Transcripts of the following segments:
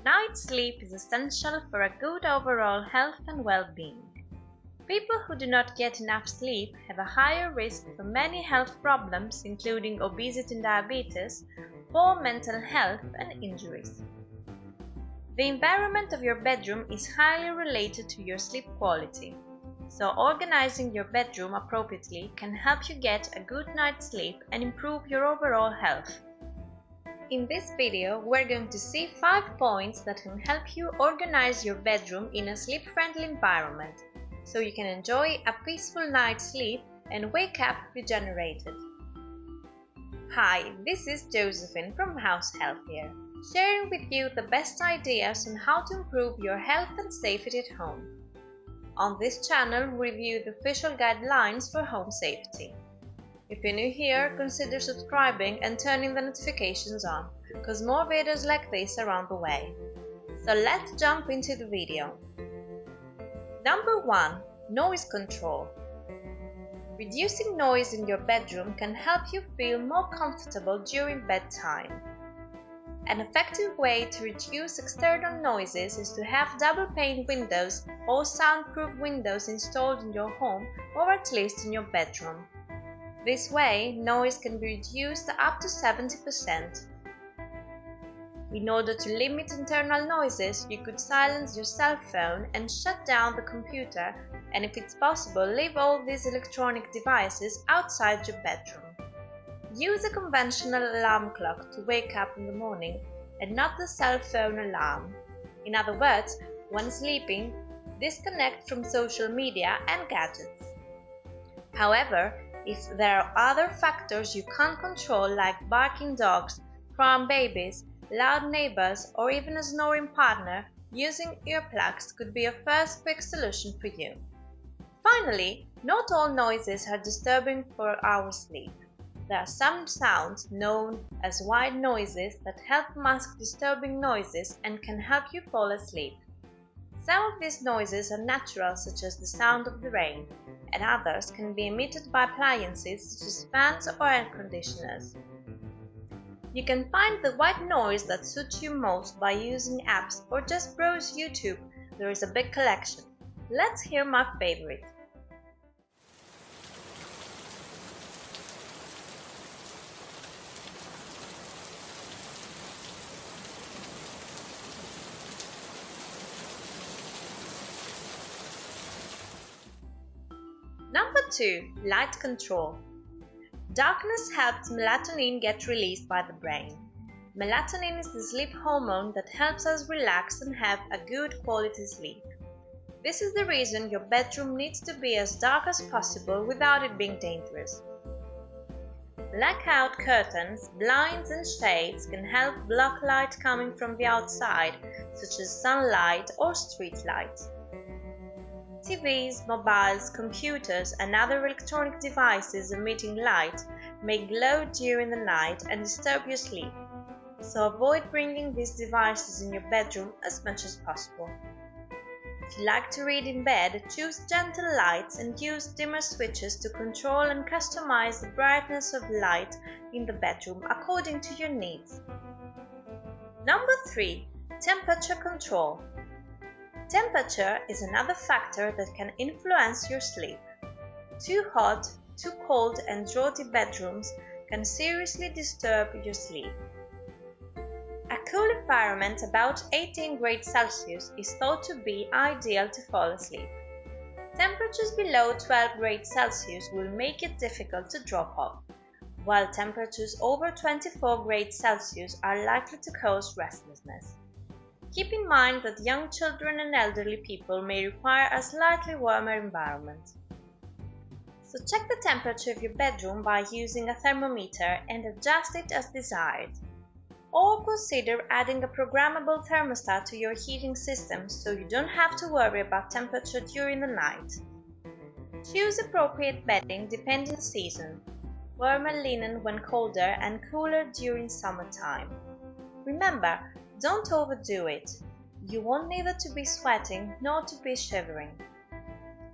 Night sleep is essential for a good overall health and well-being. People who do not get enough sleep have a higher risk for many health problems including obesity and diabetes, poor mental health and injuries. The environment of your bedroom is highly related to your sleep quality, so organizing your bedroom appropriately can help you get a good night's sleep and improve your overall health. In this video, we're going to see 5 points that can help you organize your bedroom in a sleep-friendly environment, so you can enjoy a peaceful night's sleep and wake up regenerated. Hi, this is Josephine from House Healthier, sharing with you the best ideas on how to improve your health and safety at home. On this channel, we review the official guidelines for home safety. If you're new here, consider subscribing and turning the notifications on, because more videos like this are on the way. So let's jump into the video. Number 1. Noise control. Reducing noise in your bedroom can help you feel more comfortable during bedtime. An effective way to reduce external noises is to have double-pane windows or soundproof windows installed in your home or at least in your bedroom. This way, noise can be reduced up to 70%. In order to limit internal noises, you could silence your cell phone and shut down the computer, and if it's possible, leave all these electronic devices outside your bedroom. Use a conventional alarm clock to wake up in the morning and not the cell phone alarm. In other words, when sleeping, disconnect from social media and gadgets. However, if there are other factors you can't control like barking dogs, crying babies, loud neighbors or even a snoring partner, using earplugs could be a first quick solution for you. Finally, not all noises are disturbing for our sleep. There are some sounds known as white noises that help mask disturbing noises and can help you fall asleep. Some of these noises are natural, such as the sound of the rain, and others can be emitted by appliances such as fans or air conditioners. You can find the white noise that suits you most by using apps or just browse YouTube. There is a big collection. Let's hear my favorite. Number 2. Light control. Darkness helps melatonin get released by the brain. Melatonin is the sleep hormone that helps us relax and have a good quality sleep. This is the reason your bedroom needs to be as dark as possible without it being dangerous. Blackout curtains, blinds and shades can help block light coming from the outside, such as sunlight or street light. TVs, mobiles, computers and other electronic devices emitting light may glow during the night and disturb your sleep, so avoid bringing these devices in your bedroom as much as possible. If you like to read in bed, choose gentle lights and use dimmer switches to control and customize the brightness of light in the bedroom according to your needs. Number 3. Temperature control. Temperature is another factor that can influence your sleep. Too hot, too cold and draughty bedrooms can seriously disturb your sleep. A cool environment about 18 degrees Celsius is thought to be ideal to fall asleep. Temperatures below 12 degrees Celsius will make it difficult to drop off, while temperatures over 24 degrees Celsius are likely to cause restlessness. Keep in mind that young children and elderly people may require a slightly warmer environment. So check the temperature of your bedroom by using a thermometer and adjust it as desired. Or consider adding a programmable thermostat to your heating system so you don't have to worry about temperature during the night. Choose appropriate bedding depending on the season. Warmer linen when colder and cooler during summertime. Remember, don't overdo it. You want neither to be sweating nor to be shivering.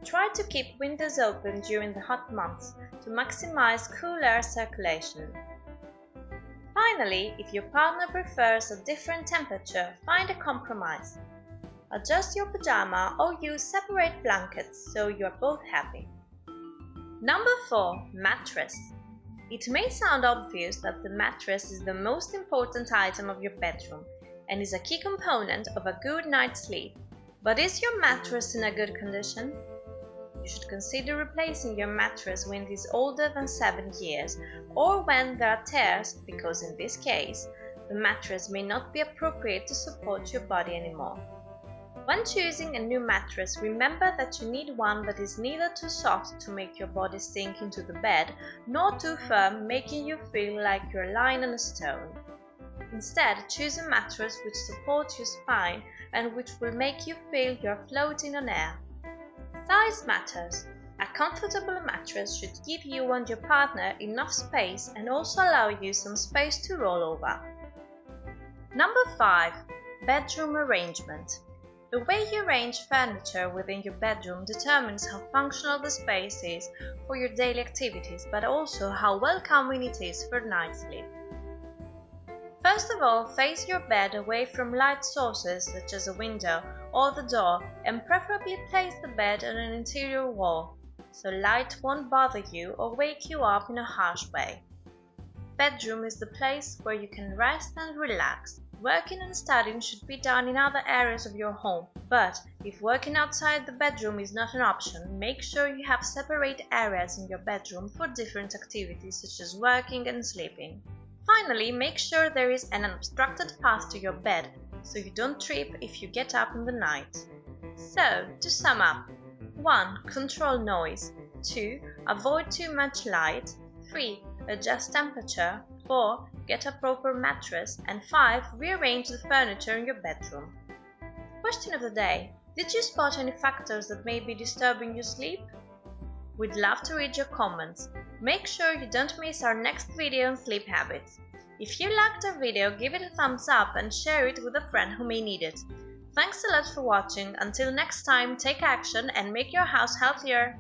Try to keep windows open during the hot months to maximize cool air circulation. Finally, if your partner prefers a different temperature, find a compromise. Adjust your pajama or use separate blankets so you are both happy. Number 4. Mattress. It may sound obvious that the mattress is the most important item of your bedroom and is a key component of a good night's sleep. But is your mattress in a good condition? You should consider replacing your mattress when it is older than 7 years or when there are tears, because in this case, the mattress may not be appropriate to support your body anymore. When choosing a new mattress, remember that you need one that is neither too soft to make your body sink into the bed, nor too firm, making you feel like you're lying on a stone. Instead, choose a mattress which supports your spine and which will make you feel you're floating on air. Size matters. A comfortable mattress should give you and your partner enough space and also allow you some space to roll over. Number 5. Bedroom arrangement. The way you arrange furniture within your bedroom determines how functional the space is for your daily activities, but also how welcoming it is for night sleep. First of all, face your bed away from light sources such as a window or the door, and preferably place the bed on an interior wall, so light won't bother you or wake you up in a harsh way. Bedroom is the place where you can rest and relax. Working and studying should be done in other areas of your home, but if working outside the bedroom is not an option, make sure you have separate areas in your bedroom for different activities such as working and sleeping. Finally, make sure there is an unobstructed path to your bed, so you don't trip if you get up in the night. So, to sum up: 1. Control noise. 2. Avoid too much light. 3. Adjust temperature. 4. Get a proper mattress. And 5. Rearrange the furniture in your bedroom. Question of the day: did you spot any factors that may be disturbing your sleep? We'd love to read your comments. Make sure you don't miss our next video on sleep habits. If you liked our video, give it a thumbs up and share it with a friend who may need it. Thanks a lot for watching. Until next time, take action and make your house healthier.